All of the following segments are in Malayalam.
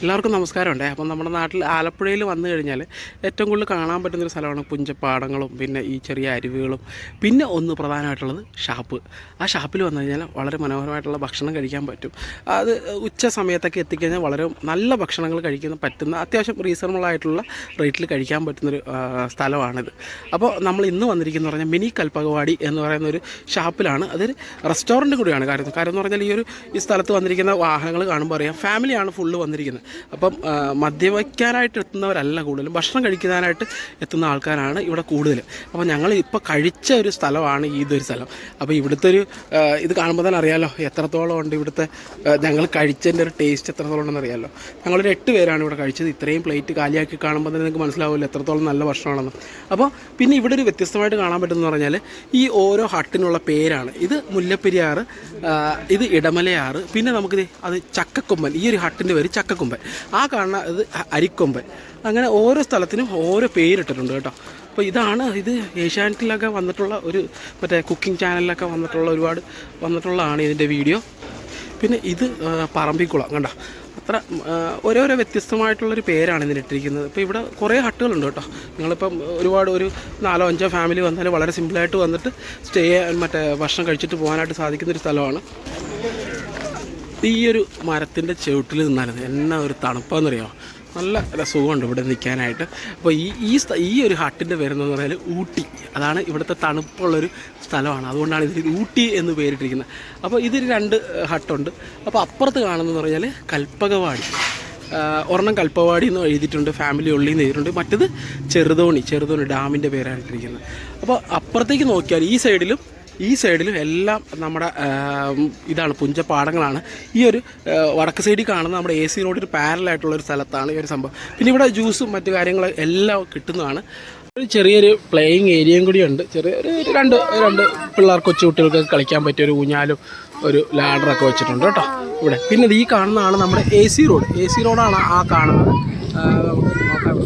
എല്ലാവർക്കും നമസ്കാരമുണ്ട്. അപ്പം നമ്മുടെ നാട്ടിൽ ആലപ്പുഴയിൽ വന്നു കഴിഞ്ഞാൽ ഏറ്റവും കൂടുതൽ കാണാൻ പറ്റുന്നൊരു സ്ഥലമാണ് പുഞ്ചപ്പാടങ്ങളും പിന്നെ ഈ ചെറിയ അരുവികളും. പിന്നെ ഒന്ന് പ്രധാനമായിട്ടുള്ളത് ഷാപ്പ്. ആ ഷാപ്പിൽ വന്നു കഴിഞ്ഞാൽ വളരെ മനോഹരമായിട്ടുള്ള ഭക്ഷണം കഴിക്കാൻ പറ്റും. അത് ഉച്ച സമയത്തൊക്കെ എത്തിക്കഴിഞ്ഞാൽ വളരെ നല്ല ഭക്ഷണങ്ങൾ കഴിക്കുന്ന പറ്റുന്ന അത്യാവശ്യം റീസണബിളായിട്ടുള്ള റേറ്റിൽ കഴിക്കാൻ പറ്റുന്നൊരു സ്ഥലമാണിത്. അപ്പോൾ നമ്മൾ ഇന്ന് വന്നിരിക്കുന്നത് പറഞ്ഞാൽ മിനി കൽപ്പകവാടി എന്ന് പറയുന്നൊരു ഷാപ്പിലാണ്. അതൊരു റെസ്റ്റോറൻറ്റ് കൂടിയാണ്. കാര്യം എന്ന് പറഞ്ഞാൽ ഈ സ്ഥലത്ത് വന്നിരിക്കുന്ന വാഹനങ്ങൾ കാണുമ്പോൾ അറിയാം ഫാമിലിയാണ് ഫുള്ള് വന്നിരിക്കുന്നത്. അപ്പം മദ്യവയ്ക്കാനായിട്ട് എത്തുന്നവരല്ല കൂടുതലും, ഭക്ഷണം കഴിക്കാനായിട്ട് എത്തുന്ന ആൾക്കാരാണ് ഇവിടെ കൂടുതൽ. അപ്പോൾ ഞങ്ങൾ ഇപ്പോൾ കഴിച്ച ഒരു സ്ഥലമാണ് ഇതൊരു സ്ഥലം. അപ്പോൾ ഇവിടുത്തെ ഒരു ഇത് കാണുമ്പോൾ തന്നെ അറിയാമല്ലോ എത്രത്തോളം ഉണ്ട് ഇവിടുത്തെ ഞങ്ങൾ കഴിച്ചതിൻ്റെ ഒരു ടേസ്റ്റ് എത്രത്തോളം ഉണ്ടെന്ന് അറിയാമല്ലോ. ഞങ്ങളൊരു 8 പേരാണ് ഇവിടെ കഴിച്ചത്. ഇത്രയും പ്ലേറ്റ് കാലിയാക്കി കാണുമ്പോൾ തന്നെ നിങ്ങൾക്ക് മനസ്സിലാവില്ല എത്രത്തോളം നല്ല ഭക്ഷണമാണെന്ന്. അപ്പോൾ പിന്നെ ഇവിടെ ഒരു വ്യത്യസ്തമായിട്ട് കാണാൻ പറ്റുമെന്ന് പറഞ്ഞാൽ ഈ ഓരോ ഹട്ടിനുള്ള പേരാണ്. ഇത് മുല്ലപ്പെരിയാറ്, ഇത് ഇടമലയാറ്, പിന്നെ നമുക്കിത് അത് ചക്കക്കൊമ്പൻ. ഈ ഒരു ഹട്ടിൻ്റെ പേര് ചക്കക്കൊമ്പൻ. ആ കാണുന്ന ഇത് അരിക്കൊമ്പൻ. അങ്ങനെ ഓരോ സ്ഥലത്തിനും ഓരോ പേരിട്ടിട്ടുണ്ട് കേട്ടോ. അപ്പോൾ ഇത് ഏഷ്യാനെറ്റിലൊക്കെ വന്നിട്ടുള്ള ഒരു മറ്റേ കുക്കിംഗ് ചാനലിലൊക്കെ ഒരുപാട് വന്നിട്ടുള്ളതാണ് ഇതിൻ്റെ വീഡിയോ. പിന്നെ ഇത് പറമ്പിക്കുളം കണ്ടോ. അത്ര ഓരോരോ വ്യത്യസ്തമായിട്ടുള്ളൊരു പേരാണ് ഇതിനിട്ടിരിക്കുന്നത്. ഇപ്പോൾ ഇവിടെ കുറേ ഹട്ടുകളുണ്ട് കേട്ടോ. നിങ്ങളിപ്പം ഒരു 4-5 ഫാമിലി വന്നാൽ വളരെ സിമ്പിളായിട്ട് വന്നിട്ട് സ്റ്റേ ഭക്ഷണം കഴിച്ചിട്ട് പോകാനായിട്ട് സാധിക്കുന്നൊരു സ്ഥലമാണ്. ഈ ഒരു മരത്തിൻ്റെ ചുവട്ടിൽ നിന്നാലും എന്നാ ഒരു തണുപ്പാണെന്നറിയാമോ. നല്ല സുഖമുണ്ട് ഇവിടെ നിൽക്കാനായിട്ട്. അപ്പോൾ ഈ ഒരു ഹട്ടിൻ്റെ പേരെന്ന് പറഞ്ഞാൽ ഊട്ടി. അതാണ് ഇവിടുത്തെ തണുപ്പുള്ളൊരു സ്ഥലമാണ്. അതുകൊണ്ടാണ് ഇതിൽ ഊട്ടി എന്ന് പേരിട്ടിരിക്കുന്നത്. അപ്പോൾ ഇതിൽ 2 ഹട്ടുണ്ട്. അപ്പോൾ അപ്പുറത്ത് കാണുന്നതെന്ന് പറഞ്ഞാൽ കൽപ്പകവാടി. ഒരെണ്ണം കൽപ്പവാടി എന്ന് എഴുതിയിട്ടുണ്ട്, ഫാമിലി ഉള്ളിൽ നിന്ന് എഴുതിയിട്ടുണ്ട്. മറ്റത് ചെറുതോണി ഡാമിൻ്റെ പേരാണ് ഇട്ടിരിക്കുന്നത്. അപ്പോൾ അപ്പുറത്തേക്ക് നോക്കിയാൽ ഈ സൈഡിലും എല്ലാം നമ്മുടെ ഇതാണ് പുഞ്ചപ്പാടങ്ങളാണ്. ഈ ഒരു വടക്ക് സൈഡിൽ കാണുന്ന നമ്മുടെ AC റോഡിന് പാരലായിട്ടുള്ളൊരു സ്ഥലത്താണ് ഈ ഒരു സംഭവം. പിന്നെ ഇവിടെ ജ്യൂസും മറ്റു കാര്യങ്ങളും എല്ലാം കിട്ടുന്നതാണ്. ഒരു ചെറിയൊരു പ്ലേയിങ് ഏരിയയും കൂടിയുണ്ട്. ചെറിയൊരു രണ്ട് കൊച്ചു കുട്ടികൾക്ക് കളിക്കാൻ പറ്റിയ ഒരു ഊഞ്ഞാലും ഒരു ലാഡറൊക്കെ വെച്ചിട്ടുണ്ട് കേട്ടോ ഇവിടെ. പിന്നെ ഈ കാണുന്നതാണ് നമ്മുടെ AC റോഡാണ് ആ കാണുന്നത്. നമുക്ക് നോക്കാം,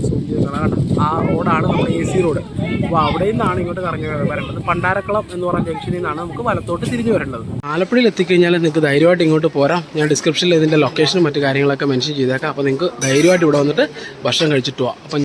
ആ റോഡാണ് നമ്മുടെ AC റോഡ്. അപ്പോൾ അവിടെ നിന്നാണ് ഇങ്ങോട്ട് കറങ്ങി വരേണ്ടത്. പണ്ടാരക്കുളം എന്ന് പറഞ്ഞ ജംഗ്ഷനിൽ നിന്നാണ് നമുക്ക് വലത്തോട്ട് തിരിഞ്ഞു വരേണ്ടത്. ആലപ്പുഴയിൽ എത്തിക്കഴിഞ്ഞാൽ നിങ്ങൾക്ക് ധൈര്യമായിട്ട് ഇങ്ങോട്ട് പോരാം. ഞാൻ ഡിസ്ക്രിപ്ഷനിൽ ഇതിൻ്റെ ലൊക്കേഷനും മറ്റു കാര്യങ്ങളൊക്കെ മെൻഷൻ ചെയ്തേക്കാം. അപ്പോൾ നിങ്ങൾക്ക് ധൈര്യമായിട്ട് ഇവിടെ വന്നിട്ട് ഭക്ഷണം കഴിച്ചിട്ട് പോകാം. അപ്പം